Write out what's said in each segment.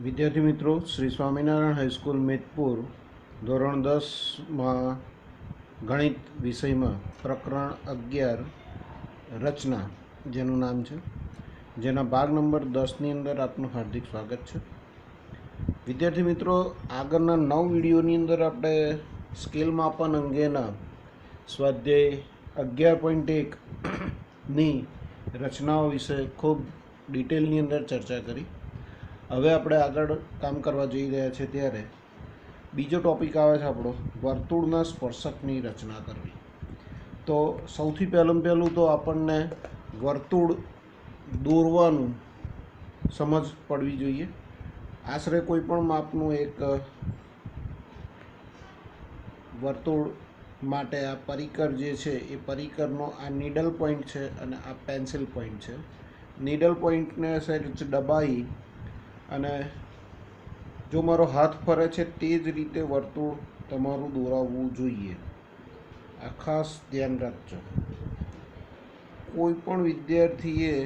વિદ્યાર્થી મિત્રો, શ્રી સ્વામિનારાયણ હાઈસ્કૂલ મેદપુર ધોરણ 10માં ગણિત વિષયમાં પ્રકરણ 11 રચના જેનું નામ છે, જેના ભાગ નંબર 10ની અંદર આપનું હાર્દિક સ્વાગત છે. વિદ્યાર્થી મિત્રો, આગળના 9 વિડીયોની અંદર આપણે સ્કેલ માપન અંગેના સ્વાધ્યાય 11.1ની રચનાઓ વિશે ખૂબ ડિટેલની અંદર ચર્ચા કરી. હવે આપણે આગળ કામ કરવા જઈ રહ્યા છે ત્યારે બીજો ટોપિક આવે છે આપણો વર્તુળના સ્પર્શકની રચના કરવી. તો સૌથી પહેલું તો આપણને વર્તુળ દોરવાનું સમજ પડવી જોઈએ. આશરે કોઈ પણ માપનું એક વર્તુળ માટે આ પરિકર જે છે એ પરિકરનો આ નીડલ પોઈન્ટ છે અને આ પેન્સિલ પોઈન્ટ છે. નીડલ પોઈન્ટને સહેજ દબાવી અને જો મારો હાથ ફરે છે તે જ રીતે વર્તુળ તમારું દોરાવવું જોઈએ. આ ખાસ ધ્યાન રાખજો. કોઈ પણ વિદ્યાર્થીએ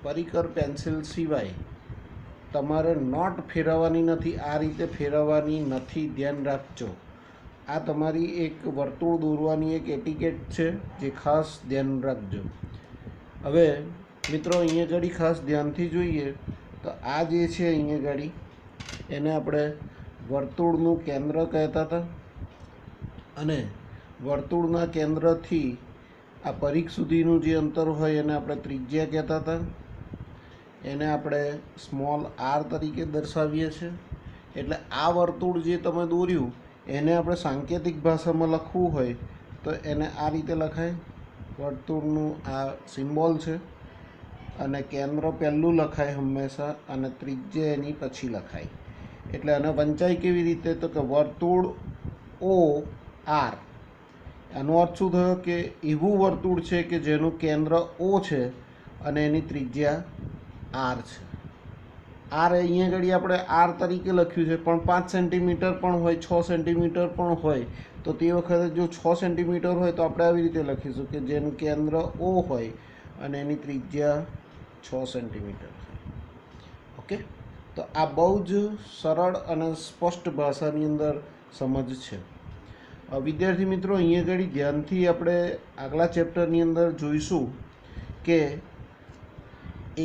પરિકર પેન્સિલ સિવાય તમારે નોટ ફેરવવાની નથી, આ રીતે ફેરવવાની નથી, ધ્યાન રાખજો. આ તમારી એક વર્તુળ દોરવાની એક એટિકેટ છે, જે ખાસ ધ્યાન રાખજો. હવે મિત્રો, અહીંયા ઘડી ખાસ ધ્યાનથી જોઈએ તો આ જે છે અહીંયા ઘડી એને આપણે વર્તુળનું કેન્દ્ર કહેતા હતા અને વર્તુળના કેન્દ્રથી આ પરિઘ સુધીનું જે અંતર હોય એને આપણે ત્રિજ્યા કહેતા હતા. એને આપણે સ્મોલ આર તરીકે દર્શાવીએ છીએ. એટલે આ વર્તુળ જે તમે દોર્યું એને આપણે સાંકેતિક ભાષામાં લખવું હોય તો એને આ રીતે લખાય. વર્તુળનું આ સિમ્બોલ છે અને કેન્દ્ર પહેલું લખાય હંમેશા અને ત્રિજ્યા એની પછી લખાય. એટલે આને વંચાય કેવી રીતે? તો કે વર્તુળ ઓ આર. એનો અર્થ શું થયો કે એવું વર્તુળ છે કે જેનું કેન્દ્ર ઓ છે અને એની ત્રિજ્યા આર છે. આર અહીંયા ઘડી આપણે આર તરીકે લખ્યું છે, પણ 5 સેન્ટીમીટર પણ હોય, 6 સેન્ટીમીટર પણ હોય. તો તે વખતે જો 6 સેન્ટીમીટર હોય તો આપણે આવી રીતે લખીશું કે જેનું કેન્દ્ર ઓ હોય અને એની ત્રિજ્યા 6 સેન્ટીમીટર છે. ઓકે, તો આ બહુ જ સરળ અને સ્પષ્ટ ભાષાની અંદર સમજ છે. વિદ્યાર્થી મિત્રો, અહીંયા ઘડી ધ્યાનથી આપણે આગલા ચેપ્ટરની અંદર જોઈશું કે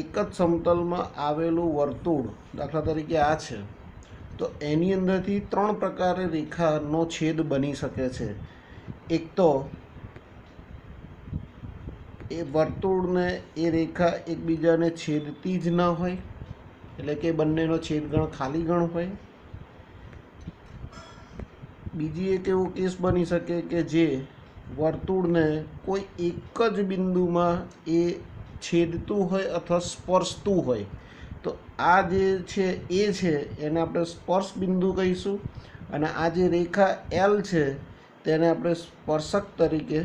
એક જ સમતલમાં આવેલું વર્તુળ, દાખલા તરીકે આ છે, તો એની અંદરથી 3 પ્રકારે રેખાનો છેદ બની શકે છે. એક તો એ વર્તુળને એ રેખા એકબીજાને છેદતી જ ના હોય, એટલે કે બંનેનો છેદગણ ખાલી ગણ હોય. બીજી એક એવો કેસ બની શકે કે જે વર્તુળને કોઈ એક જ બિંદુમાં એ છેદતું હોય અથવા સ્પર્શતું હોય. તો આ જે છે એ છે એને આપણે સ્પર્શ બિંદુ કહીશું અને આ જે રેખા એલ છે તેને આપણે સ્પર્શક તરીકે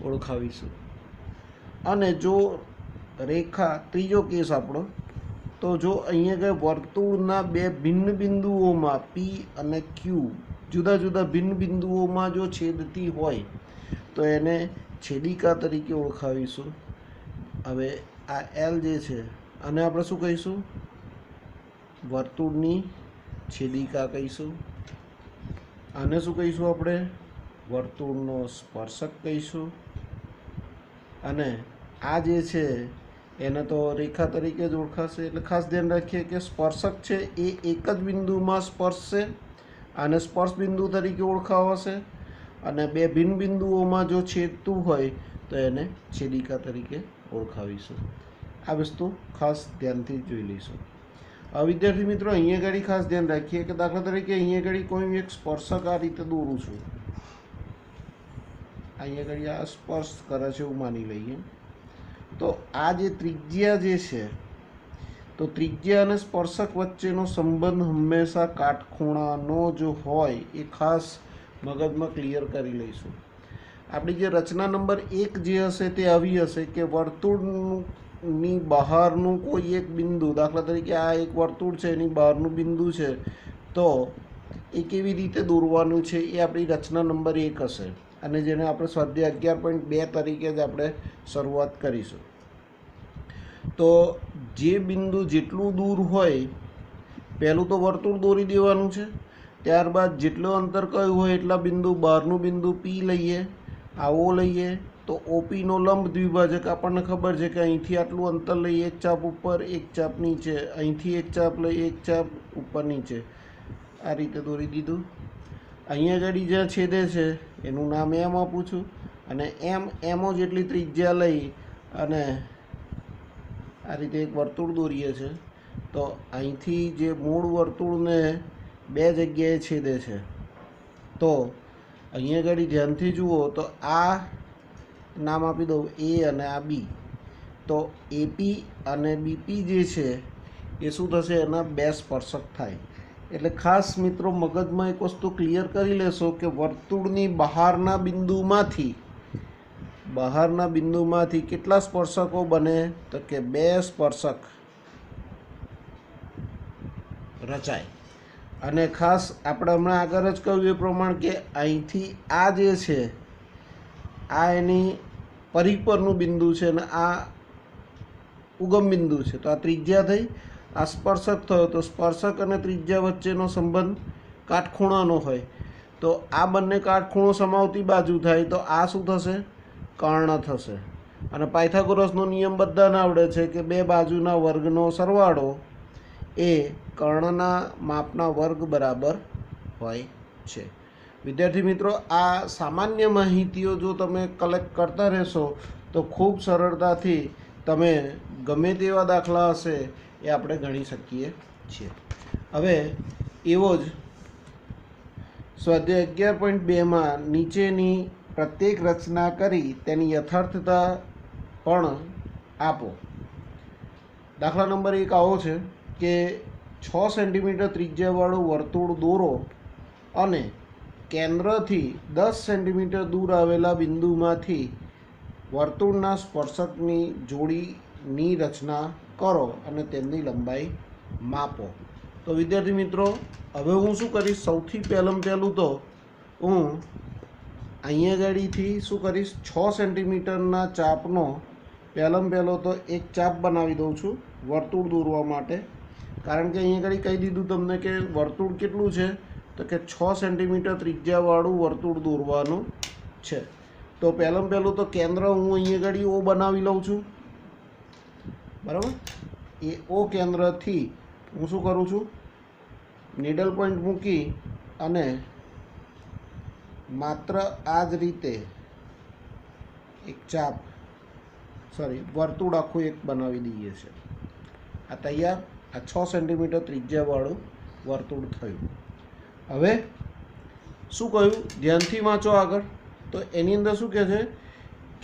ઓળખાવીશું. અને જો રેખા, ત્રીજો કેસ આપણો, તો જો અહીંયા કે વર્તુળના બે ભિન્ન બિંદુઓમાં પી અને ક્યુ જુદા જુદા ભિન્ન બિંદુઓમાં જો છેદતી હોય તો એને છેદિકા તરીકે ઓળખાવીશું. હવે આ એલ જે છે અને આપણે શું કહીશું? વર્તુળની છેદિકા કહીશું. આને શું કહીશું આપણે? વર્તુળનો સ્પર્શક કહીશું. અને આ જે છે એને તો રેખા તરીકે જ ઓળખાશે. એટલે ખાસ ધ્યાન રાખીએ કે સ્પર્શક છે એ એક જ બિંદુમાં સ્પર્શશે, આને સ્પર્શ બિંદુ તરીકે ઓળખાવાશે. અને બે ભિન્ન બિંદુઓમાં જો છેદતું હોય તો એને છેદિકા તરીકે ઓળખાવીશું. આ વસ્તુ ખાસ ધ્યાનથી જોઈ લઈશું. વિદ્યાર્થી મિત્રો, અહીંયા ઘડી ખાસ ધ્યાન રાખીએ કે દાખલા તરીકે અહીંયા ઘડી કોઈ એક સ્પર્શક આ રીતે દોરું છું. અહીંયા ઘડી આ સ્પર્શ કરે છે એવું માની લઈએ. તો આ જે ત્રિજ્યા જે છે, તો ત્રિજ્યા અને સ્પર્શક વચ્ચેનો સંબંધ હંમેશા કાટખૂણાનો જો હોય એ ખાસ મગજમાં ક્લિયર કરી લઈશું. આપણી જે રચના નંબર 1 જે હશે તે આવી હશે કે વર્તુળની બહારનું કોઈ એક બિંદુ, દાખલા તરીકે આ એક વર્તુળ છે એની બહારનું બિંદુ છે, તો એ કેવી રીતે દોરવાનું છે એ આપણી રચના નંબર 1 હશે. અને જેને આપણે સ્વાધ્યાય 11.2 તરીકે જ આપણે શરૂઆત કરીશું. તો જે બિંદુ જેટલું દૂર હોય પહેલું તો વર્તુળ દોરી દેવાનું છે, ત્યારબાદ જેટલું અંતર કહ્યું હોય એટલા બિંદુ બહારનું બિંદુ પી લઈએ, આવો લઈએ તો ઓપીનો લંબ દ્વિભાજક આપણને ખબર છે કે અહીંથી આટલું અંતર લઈએ, એક ચાપ ઉપર એક ચાપ નીચે, અહીંથી એક ચાપ લઈએ એક ચાપ ઉપર નીચે, આ રીતે દોરી દીધું. અહીંયા આગળ જ્યાં છેદે છે એનું નામ એમ આપું છું અને એમો જેટલી ત્રિજ્યા લઈ અને આ રીતે એક વર્તુળ દોરીએ છે. તો અહીંથી જે મૂળ વર્તુળને બે જગ્યાએ છેદે છે, તો અહીંયા આગળ ધ્યાનથી જુઓ તો આ નામ આપી દઉં એ અને આ બી. તો એપી અને બીપી જે છે એ શું થશે, એના બે સ્પર્શક થાય. એટલે ખાસ મિત્રો મગજમાં એક વસ્તુ ક્લિયર કરી લેશો કે વર્તુળની બહારના બિંદુમાંથી કેટલા સ્પર્શકો બને, તો કે બે સ્પર્શક રચાય. અને ખાસ આપણે હમણાં આગળ જ કહ્યું એ પ્રમાણે કે અહીંથી આ જે છે આ એની પરિપરનું બિંદુ છે અને આ ઉગમ બિંદુ છે, તો આ ત્રિજ્યા થઈ, આ સ્પર્શક થયો. તો સ્પર્શક અને ત્રિજ્યા વચ્ચેનો સંબંધ કાટખૂણાનો હોય, તો આ બંને કાટખૂણો સમાવતી બાજુ થાય, તો આ શું થશે, કર્ણ થશે. અને પાયથાગોરસનો નિયમ બધાને આવડે છે કે બે બાજુના વર્ગનો સરવાળો એ કર્ણના માપના વર્ગ બરાબર હોય છે. વિદ્યાર્થી મિત્રો, આ સામાન્ય માહિતીઓ જો તમે કલેક્ટ કરતા રહેશો તો ખૂબ સરળતાથી તમે ગમે તેવા દાખલા હશે એ આપણે ગણી શકીએ છીએ. હવે એવો જ સ્વાધ્યાય 11.2માં નીચેની પ્રત્યેક રચના કરી તેની યથાર્થતા પણ આપો. દાખલા નંબર 1 આવો છે કે 6 સેન્ટીમીટર ત્રિજ્યાવાળું વર્તુળ દોરો અને કેન્દ્રથી 10 સેન્ટીમીટર દૂર આવેલા બિંદુમાંથી વર્તુળના સ્પર્શકની જોડીની રચના કરો અને તેમની લંબાઈ માપો. તો વિદ્યાર્થી મિત્રો, હવે હું શું કરીશ, સૌથી પહેલું તો હું અહીંયા ગાડીથી શું કરીશ, 6 સેન્ટીમીટરના ચાપનો પહેલો તો એક ચાપ બનાવી દઉં છું વર્તુળ દોરવા માટે. કારણ કે અહીંયા આગળ કહી દીધું તમને કે વર્તુળ કેટલું છે, તો કે 6 સેન્ટીમીટર ત્રિજ્યાવાળું વર્તુળ દોરવાનું છે. તો પહેલું તો કેન્દ્ર હું અહીંયા આગળ ઓ બનાવી લઉં છું, બરાબર. એ ઓ કેન્દ્રથી હું શું કરું છું, નીડલ પોઈન્ટ મૂકી અને માત્ર આ જ રીતે એક ચાપ વર્તુળ આખું એક બનાવી દઈએ છે. આ તૈયાર, આ 6 સેન્ટીમીટર ત્રિજ્યાવાળું વર્તુળ થયું. હવે શું કહ્યું, ધ્યાનથી વાંચો આગળ. તો એની અંદર શું કહે છે,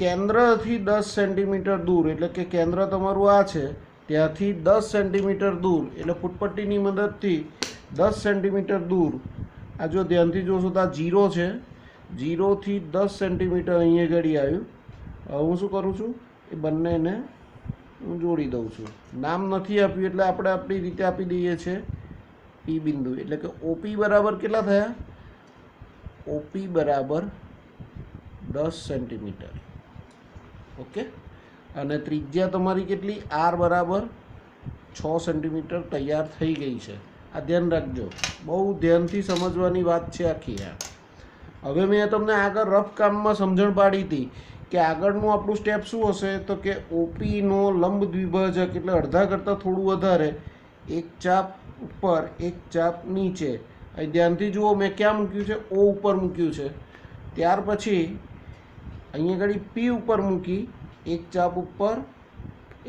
કેન્દ્રથી 10 સેન્ટીમીટર દૂર, એટલે કે કેન્દ્ર તમારું આ છે, ત્યાંથી 10 સેન્ટીમીટર દૂર, એટલે ફૂટપટ્ટીની મદદથી 10 સેન્ટીમીટર દૂર. આ જો ધ્યાનથી જોશો તો આ 0 છે, 0થી 10 સેન્ટીમીટર અહીંયા આગળ આવ્યું. હવે હું શું કરું છું, એ બંનેને હું જોડી દઉં છું. નામ નથી આપ્યું એટલે આપણે આપણી રીતે આપી દઈએ છીએ પી બિંદુ. એટલે કે ઓપી બરાબર કેટલા થયા, ઓપી બરાબર 10 સેન્ટીમીટર. ઓકે. અને ત્રિજ્યા તમારી કેટલી, આર બરાબર 6 સેન્ટીમીટર તૈયાર થઈ ગઈ છે. આ ધ્યાન રાખજો, બહુ ધ્યાનથી સમજવાની વાત છે આખી આ. હવે મેં તમને આગળ રફ કામમાં સમજણ પાડી હતી કે આગળનું આપણું સ્ટેપ શું હશે, તો કે ઓપીનો લંબ દ્વિભાજક, એટલે અડધા કરતાં થોડું વધારે, એક ચાપ ઉપર એક ચાપ નીચે. અહીં ધ્યાનથી જુઓ, મેં ક્યાં મૂક્યું છે, ઓ ઉપર મૂક્યું છે. ત્યાર પછી અહીંયા આગળ પી ઉપર મૂકી, એક ચાપ ઉપર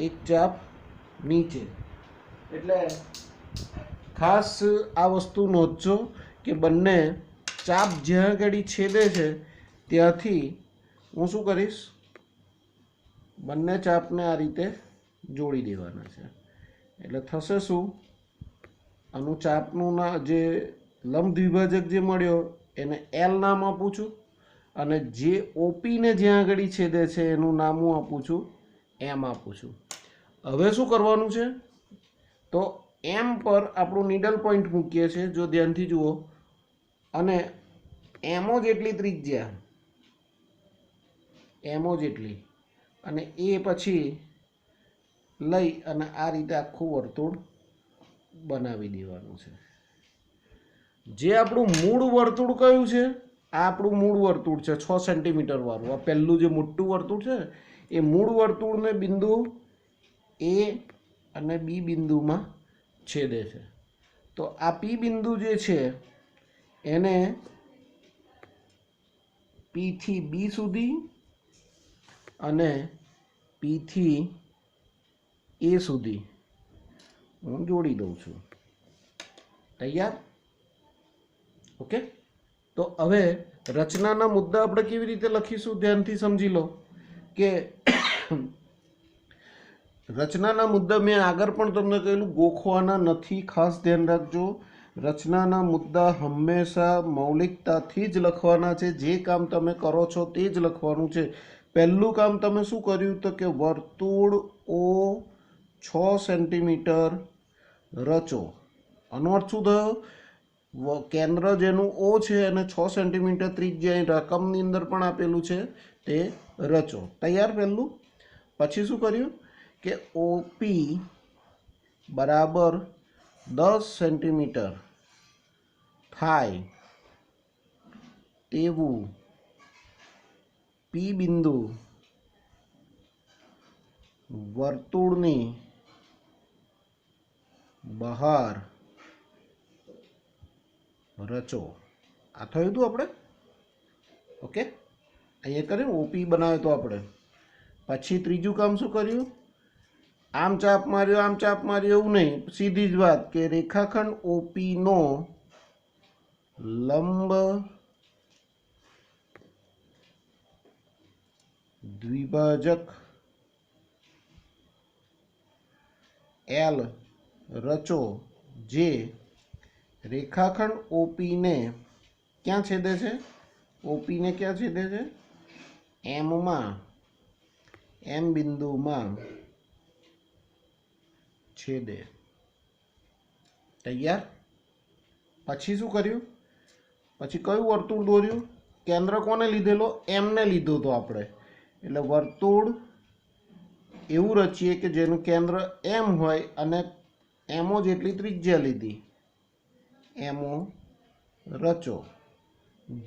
એક ચાપ નીચે. એટલે ખાસ આ વસ્તુ નોંધજો કે બંને ચાપ જ્યાં આગળ છેદે છે ત્યાંથી હું શું કરીશ, બંને ચાપને આ રીતે જોડી દેવાના છે. એટલે થશે શું, આનું ચાપનું જે લંબ દ્વિભાજક જે મળ્યો એને એલ નામ આપું છું અને જે ઓપીને જ્યાં આગળ છેદે છે એનું નામ હું આપું છું એમ આપું છું. હવે શું કરવાનું છે, તો એમ પર આપણું નીડલ પોઈન્ટ મૂકીએ છીએ, જો ધ્યાનથી જુઓ, અને એમો જેટલી ત્રિજ્યા, એમો જેટલી, અને એ પછી લઈ અને આ રીતે આખું વર્તુળ બનાવી દેવાનું છે. જે આપણું મૂળ વર્તુળ કયું છે? આ આપણું મૂળ વર્તુળ છે 6 સેન્ટીમીટર વાળું. આ પહેલું જે મોટું વર્તુળ છે એ મૂળ વર્તુળને બિંદુ એ અને બી બિંદુમાં છેદે છે. તો આ પી બિંદુ જે છે એને પી થી બી સુધી અને પી થી એ સુધી હું જોડી દઉં છું. તૈયાર? ઓકે. તો હવે રચનાના મુદ્દા આપણે કેવી રીતે લખીશું ધ્યાનથી સમજી લો કે રચનાના મુદ્દા મેં આગળ પણ તમને કહેલું ગોખવાના નથી, ખાસ ધ્યાન રાખજો. રચનાના મુદ્દા હંમેશા મૌલિકતાથી જ લખવાના છે. જે કામ તમે કરો છો તે જ લખવાનું છે. પહેલું કામ તમે શું કર્યું તો કે વર્તુળ ઓ 6 સેન્ટીમીટર રચો. આનો અર્થ શું થયો? કેન્દ્ર જેનું ઓ છે અને 6 સેન્ટીમીટર ત્રિજ્યા રકમની અંદર પણ આપેલું છે તે રચો. તૈયાર? પહેલું. પછી શું કર્યું કે ઓપી બરાબર 10 સેન્ટીમીટર થાય તેવું પી બિંદુ વર્તુળની બહાર રચો. આ થયું હતું આપણે. ઓકે. અહીંયા કર્યું ઓપી બનાવ્યો તો આપણે. પછી ત્રીજું કામ શું કર્યું? આમ ચાપ માર્યો આમ ચાપ માર્યો એવું નહીં, સીધી જ વાત કે રેખાખંડ ઓપી નો લંબ દ્વિભાજક એલ રચો જે રેખાખંડ ઓપી ને ક્યાં છેદે છે? ઓપી ને ક્યાં છેદે છે? એમમાં, એમ બિંદુમાં છેદે. તૈયાર? પછી શું કર્યું? પછી કયું વર્તુળ દોર્યું? કેન્દ્ર કોને લીધેલો? એમને લીધો તો આપણે. એટલે વર્તુળ એવું રચીએ કે જેનું કેન્દ્ર એમ હોય અને એમો જેટલી ત્રિજ્યા લીધી. એમો રચો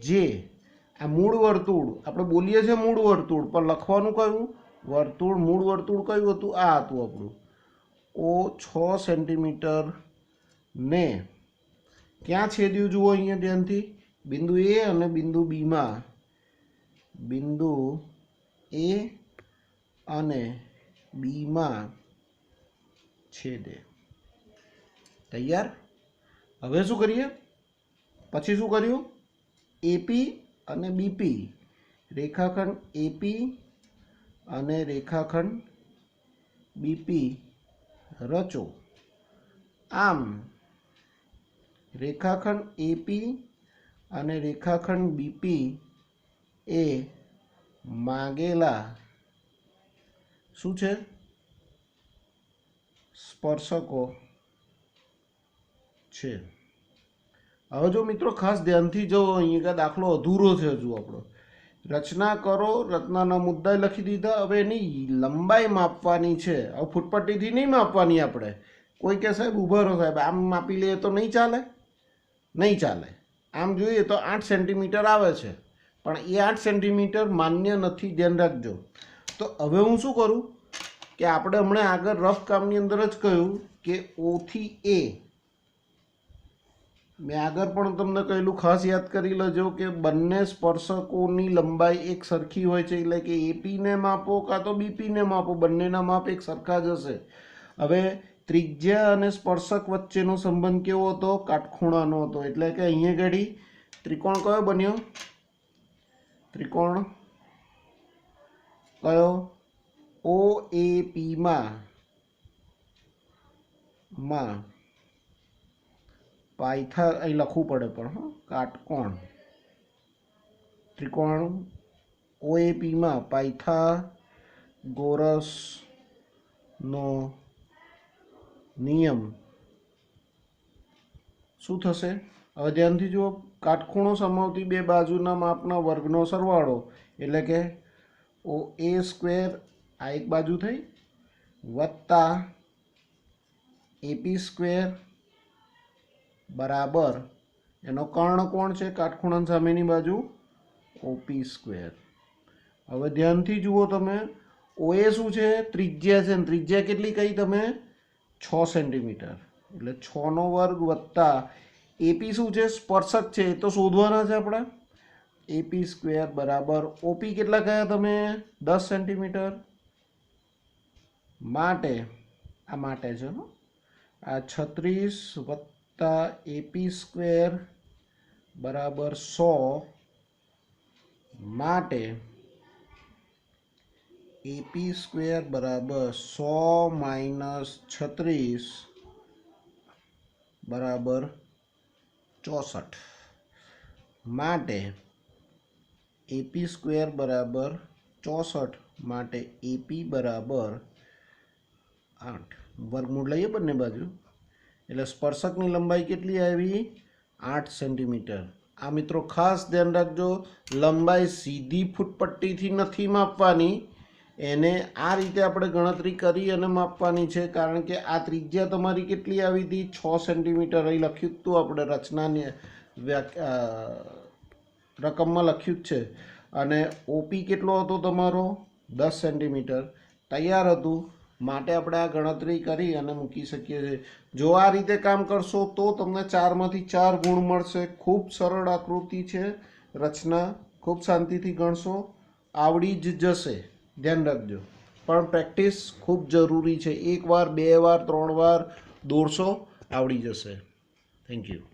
જે આ મૂળ વર્તુળ આપણે બોલીએ છીએ મૂળ વર્તુળ, પણ લખવાનું કયું વર્તુળ? મૂળ વર્તુળ કયું હતું? આ હતું આપણું. ઓ 6 સેન્ટીમીટર ને ક્યાં છેદ્યું જુઓ અહીંયા ધ્યાનથી? બિંદુ એ અને બિંદુ બીમાં. બિંદુ એ અને બીમાં છેદે. તૈયાર? હવે શું કરીએ? પછી શું કર્યું? એપી અને બીપી, રેખાખંડ એપી અને રેખાખંડ બીપી રચો. આમ રેખાખંડ એપી અને રેખાખંડ બીપી એ માંગેલા શું છે? સ્પર્શકો છે. હવે જો મિત્રો ખાસ ધ્યાનથી જો અહીંયા દાખલો અધૂરો છે હજુ આપણો. રચના કરો, રચનાના મુદ્દા લખી દીધા. હવે એની લંબાઈ માપવાની છે. હવે ફૂટપટ્ટીથી નહીં માપવાની આપણે. કોઈ કે સાહેબ ઊભા રહો સાહેબ, આમ માપી લઈએ તો નહીં ચાલે? નહીં ચાલે. આમ જોઈએ તો 8 સેન્ટીમીટર આવે છે, પણ એ 8 સેન્ટીમીટર માન્ય નથી, ધ્યાન રાખજો. તો હવે હું શું કરું કે આપણે હમણાં આગળ રફ કામની અંદર જ કહ્યું કે ઓ થી એ, મેં આગળ પણ તમને કહેલું, ખાસ યાદ કરી લેજો કે બંને સ્પર્શકોની લંબાઈ એક સરખી હોય છે. એટલે કે એપીને માપો કાં તો બીપીને માપો, બંનેના માપ એક સરખા જ હશે. હવે ત્રિજ્યા અને સ્પર્શક વચ્ચેનો સંબંધ કેવો હતો? કાટખૂણાનો હતો. એટલે કે અહીંયા ઘડી ત્રિકોણ કયો બન્યો? ત્રિકોણ કયો? ઓ એ પીમાં પાયથા અહીં લખવું પડે પણ કાટકોણ. ત્રિકોણ ઓએપીમાં પાયથાગોરસનો નિયમ શું થશે? હવે ધ્યાનથી જુઓ. કાટખૂણો સમાવતી બે બાજુના માપના વર્ગનો સરવાળો એટલે કે ઓ એ સ્ક્વેર આ એક બાજુ થઈ વત્તા એપી સ્ક્વેર બરાબર એનો કર્ણ કોણ છે કાટખૂણાની સામેની બાજુ ઓપી સ્ક્વેર. હવે ધ્યાનથી જુઓ તમે, ઓએ શું છે ત્રિજ્યા છે, ત્રિજ્યા કેટલી કહી તમે 6 સેન્ટીમીટર, એટલે 6 નો વર્ગ વત્તા એપી શું છે સ્પર્શક છે એ તો શોધવાના છે આપણે. એપી સ્ક્વેર બરાબર ઓપી કેટલા કહ્યા તમે 10 સેન્ટીમીટર, માટે આ માટે છે આ 36 વત્તા એપી સ્ક્વેર બરાબર 100, માટે એપી સ્ક્વેર બરાબર 100 માઇનસ 36 બરાબર 64, માટે એપી સ્ક્વેર બરાબર 64, માટે એપી બરાબર 8. વર્ગમૂળ લઈએ બંને બાજુ એટલે સ્પર્શકની લંબાઈ કેટલી આવી 8 સેન્ટીમીટર. આ મિત્રો ખાસ ધ્યાન રાખજો, લંબાઈ સીધી ફૂટપટ્ટીથી નથી માપવાની, એને આ રીતે આપણે ગણતરી કરી અને માપવાની છે, કારણ કે આ ત્રિજ્યા તમારી કેટલી આવી હતી 6 સેન્ટીમીટર. અહીં લખ્યું હતું આપણે રચનાની રકમમાં લખ્યું જ છે, અને ઓપી કેટલો હતો તમારો 10 સેન્ટીમીટર તૈયાર હતું, માટે આપણે આ ગણતરી કરી અને મૂકી શકીએ છીએ. જો આ રીતે કામ કરશો તો તમને 4 માંથી 4 ગુણ મળશે. ખૂબ સરળ આકૃતિ છે, રચના ખૂબ શાંતિથી ગણશો, આવડી જ જશે. ધ્યાન રાખજો, પણ પ્રેક્ટિસ ખૂબ જરૂરી છે. 1 વાર 2 વાર 3 વાર દોરશો આવડી જશે. Thank you.